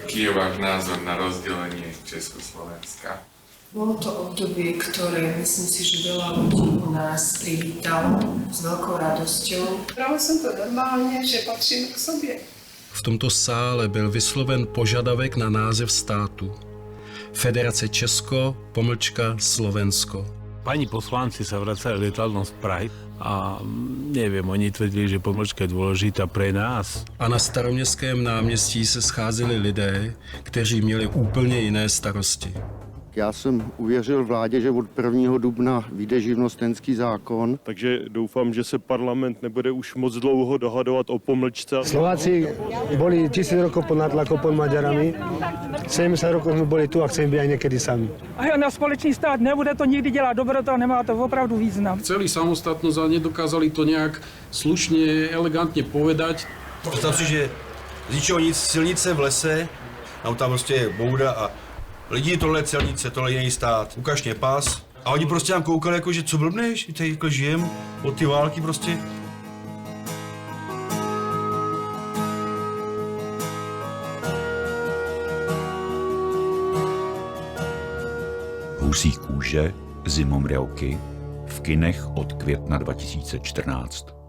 Aký je váš názor na rozdelenie Československa? Bolo to obdobie, ktoré myslím si, že veľa ľudí u nás privítalo s veľkou radosťou. Brala som to normálne, že patřím k sobě. V tomto sále byl vysloven požadavek na název státu. Federace Česko, Slovensko. Pani poslanci sa vracali lietadlom z Prahy a neviem, oni tvrdili, že pomlčka je dôležitá pre nás. A na Staroměstském náměstí se scházeli lidé, kteří měli úplně jiné starosti. Já jsem uvěřil vládě, že od 1. dubna vyjde živnostenský zákon. Takže doufám, že se parlament nebude už moc dlouho dohadovat o pomlčce. Slováci boli 1000 rokov pod nátlakom pod Maďarami. 70 rokov jsme byli tu a chceme být aj někdy sami. A na společný stát nebude to nikdy dělat dobro, to nemá to opravdu význam. Chceli samostatnosť a nedokázali to nejak slušne, elegantne povedať. Představ si, že z ničeho nic, silnice v lese, tam prostě je bouda a lidi, tohle je celnice, tohle je jiný stát, ukaž mě pas. A oni prostě nám koukali jako, že co blbneš, my tady jako žijem od ty války prostě. Husí kůže, zimomriavky v kinech od května 2014.